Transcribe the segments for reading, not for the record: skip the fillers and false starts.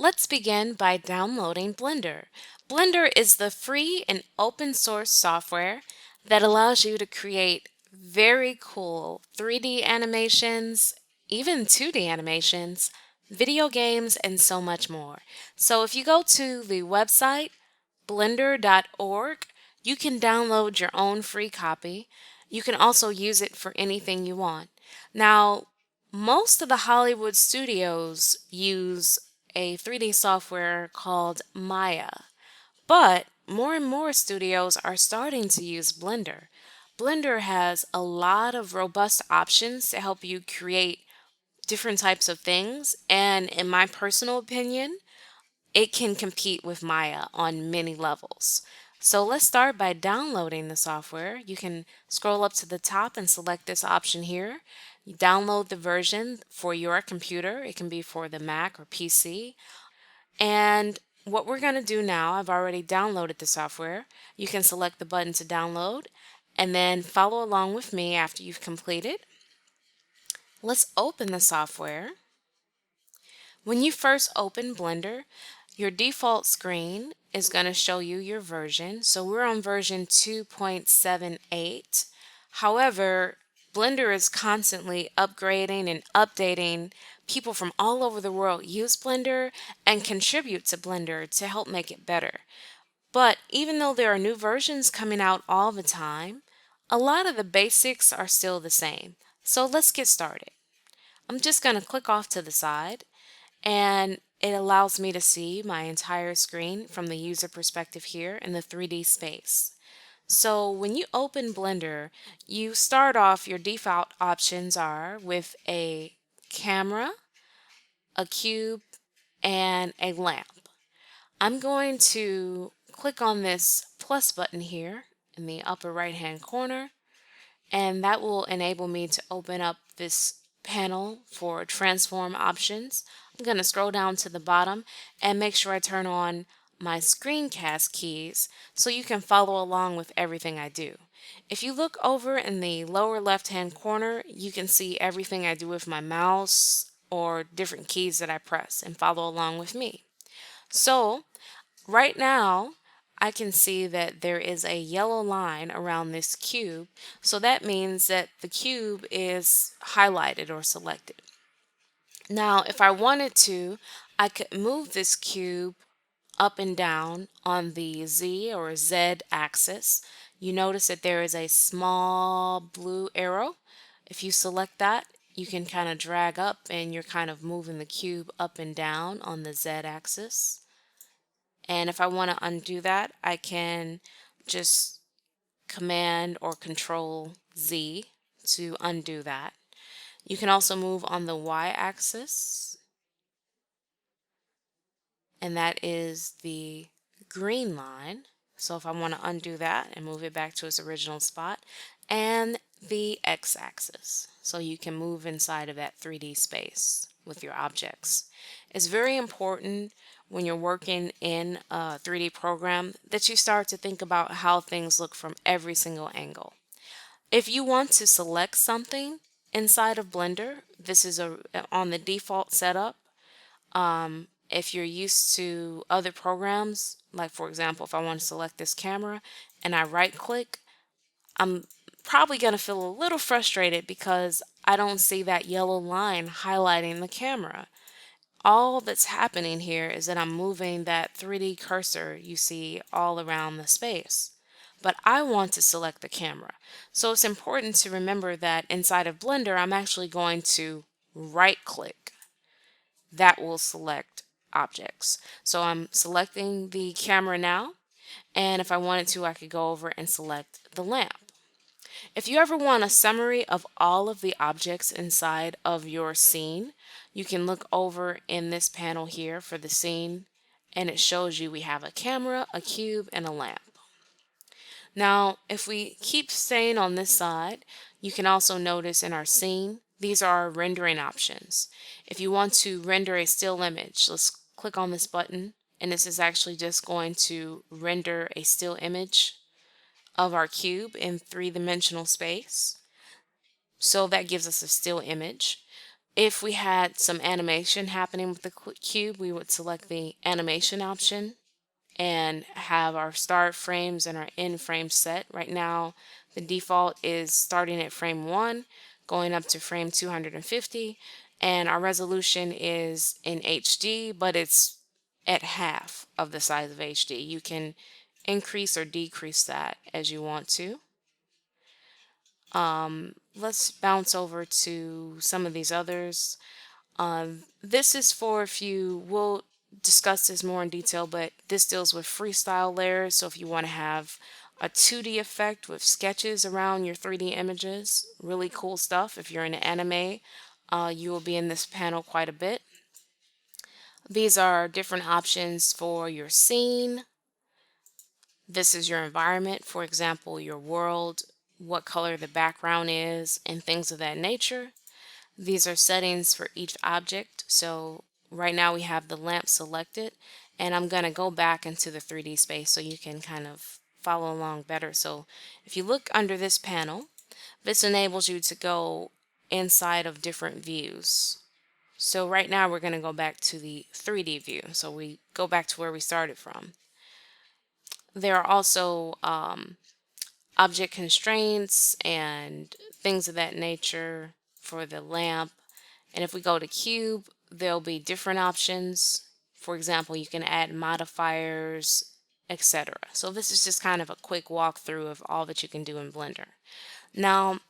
Let's begin by downloading Blender. Blender is the free and open source software that allows you to create very cool 3D animations, even 2D animations, video games, and so much more. So if you go to the website blender.org, you can download your own free copy. You can also use it for anything you want. Now, most of the Hollywood studios use a 3D software called Maya, but more and more studios are starting to use Blender. Blender has a lot of robust options to help you create different types of things, and in my personal opinion, it can compete with Maya on many levels. So let's start by downloading the software. You can scroll up to the top and select this option here. You download the version for your computer. It can be for the Mac or PC. And what we're going to do now, I've already downloaded the software. You can select the button to download and then follow along with me after you've completed. Let's open the software. When you first open Blender, your default screen is going to show you your version. So we're on version 2.78. However, Blender is constantly upgrading and updating. People from all over the world use Blender and contribute to Blender to help make it better. But even though there are new versions coming out all the time, a lot of the basics are still the same. So let's get started. I'm just going to click off to the side, and it allows me to see my entire screen from the user perspective here in the 3D space. So when you open Blender, you start off, your default options are with a camera, a cube, and a lamp. I'm going to click on this plus button here in the upper right hand corner, and that will enable me to open up this panel for transform options. I'm going to scroll down to the bottom and make sure I turn on my screencast keys so you can follow along with everything I do. If you look over in the lower left hand corner, you can see everything I do with my mouse or different keys that I press, and follow along with me. So right now, I can see that there is a yellow line around this cube, so that means that the cube is highlighted or selected. Now, if I wanted to, I could move this cube up and down on the Z or Z axis. You notice that there is a small blue arrow. If you select that, you can kind of drag up and you're kind of moving the cube up and down on the Z axis. And if I want to undo that, I can just Command or Control Z to undo that. You can also move on the Y axis, and that is the green line. So if I want to undo that and move it back to its original spot, and the X axis. So you can move inside of that 3D space with your objects. It's very important when you're working in a 3D program that you start to think about how things look from every single angle. If you want to select something inside of Blender, this is on the default setup. If you're used to other programs, like for example, if I want to select this camera and I right click, I'm probably going to feel a little frustrated because I don't see that yellow line highlighting the camera. All that's happening here is that I'm moving that 3D cursor you see all around the space. But I want to select the camera. So it's important to remember that inside of Blender, I'm actually going to right click. That will select objects. So I'm selecting the camera now, and if I wanted to, I could go over and select the lamp. If you ever want a summary of all of the objects inside of your scene, you can look over in this panel here for the scene, and it shows you we have a camera, a cube, and a lamp. Now, if we keep staying on this side, you can also notice in our scene, these are our rendering options. If you want to render a still image, let's click on this button, and this is actually just going to render a still image of our cube in three-dimensional space. So that gives us a still image. If we had some animation happening with the cube, we would select the animation option and have our start frames and our end frames set. Right now, the default is starting at frame 1, going up to frame 250, and our resolution is in HD, but it's at half of the size of HD. You can increase or decrease that as you want to. Let's bounce over to some of these others. This is for if you will discuss this more in detail, but this deals with freestyle layers. So if you want to have a 2D effect with sketches around your 3D images, really cool stuff. If you're in anime, you will be in this panel quite a bit. These are different options for your scene. This is your environment, for example, your world, what color the background is, and things of that nature. These are settings for each object. So right now we have the lamp selected, and I'm going to go back into the 3D space so you can kind of follow along better. So if you look under this panel, this enables you to go inside of different views. So right now we're going to go back to the 3D view. So we go back to where we started from. There are also object constraints and things of that nature for the lamp. And if we go to cube, there'll be different options. For example, you can add modifiers, etc. So this is just kind of a quick walkthrough of all that you can do in Blender. Now,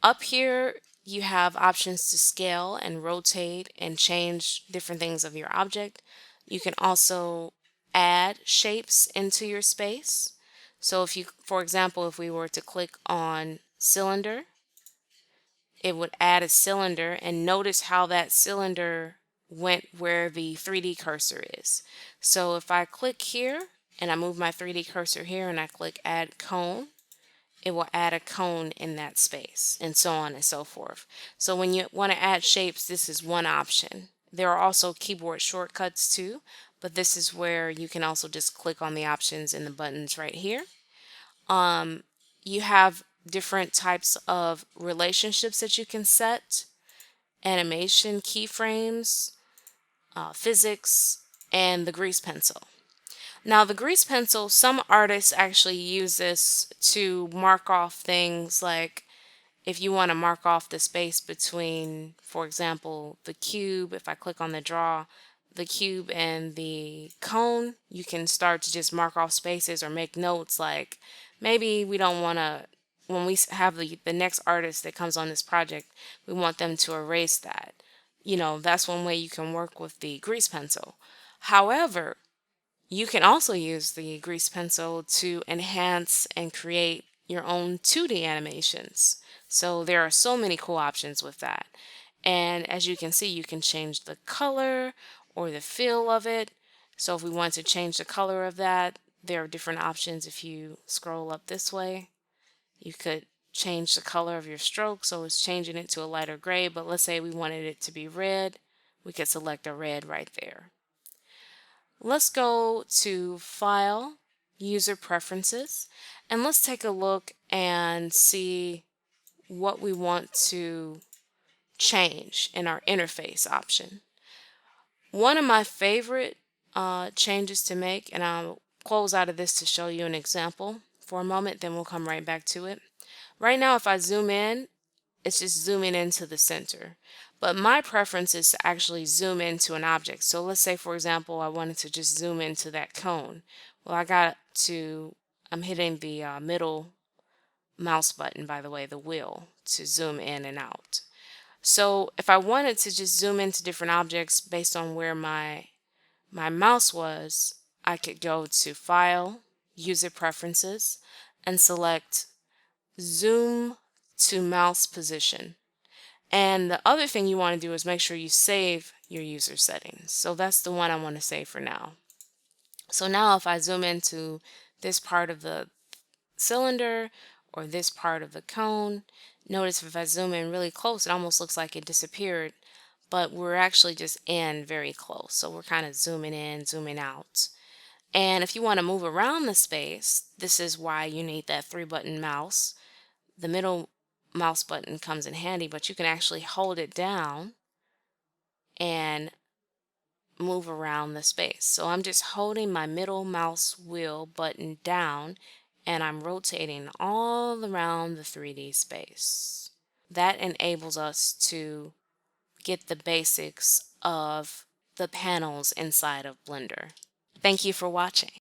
up here, you have options to scale and rotate and change different things of your object. You can also add shapes into your space. So if you, for example, if we were to click on cylinder, it would add a cylinder, and notice how that cylinder went where the 3D cursor is. So if I click here and I move my 3D cursor here and I click add cone, it will add a cone in that space, and so on and so forth. So when you want to add shapes, this is one option. There are also keyboard shortcuts too, but this is where you can also just click on the options and the buttons right here. You have different types of relationships that you can set, animation, keyframes, physics, and the grease pencil. Now the grease pencil, some artists actually use this to mark off things, like if you want to mark off the space between, for example, the cube. If I click on the draw, the cube and the cone, you can start to just mark off spaces or make notes, like maybe we don't want to, when we have the next artist that comes on this project, we want them to erase that. That's one way you can work with the grease pencil. However, you can also use the grease pencil to enhance and create your own 2D animations. So there are so many cool options with that. And as you can see, you can change the color or the feel of it. So if we want to change the color of that, there are different options. If you scroll up this way, you could change the color of your stroke. So it's changing it to a lighter gray, but let's say we wanted it to be red. We could select a red right there. Let's go to File, User Preferences, and let's take a look and see what we want to change in our interface option. One of my favorite changes to make, and I'll close out of this to show you an example for a moment, then we'll come right back to it. Right now, if I zoom in, it's just zooming into the center. But my preference is to actually zoom into an object. So let's say, for example, I wanted to just zoom into that cone. Well, I'm hitting the middle mouse button, by the way, the wheel, to zoom in and out. So if I wanted to just zoom into different objects based on where my mouse was, I could go to File, User Preferences, and select Zoom to Mouse Position. And the other thing you want to do is make sure you save your user settings. So that's the one I want to save for now. So now if I zoom into this part of the cylinder or this part of the cone, notice if I zoom in really close, it almost looks like it disappeared, but we're actually just in very close. So we're kind of zooming in, zooming out. And if you want to move around the space, this is why you need that 3-button mouse. The middle mouse button comes in handy, but you can actually hold it down and move around the space. So I'm just holding my middle mouse wheel button down and I'm rotating all around the 3D space. That enables us to get the basics of the panels inside of Blender. Thank you for watching.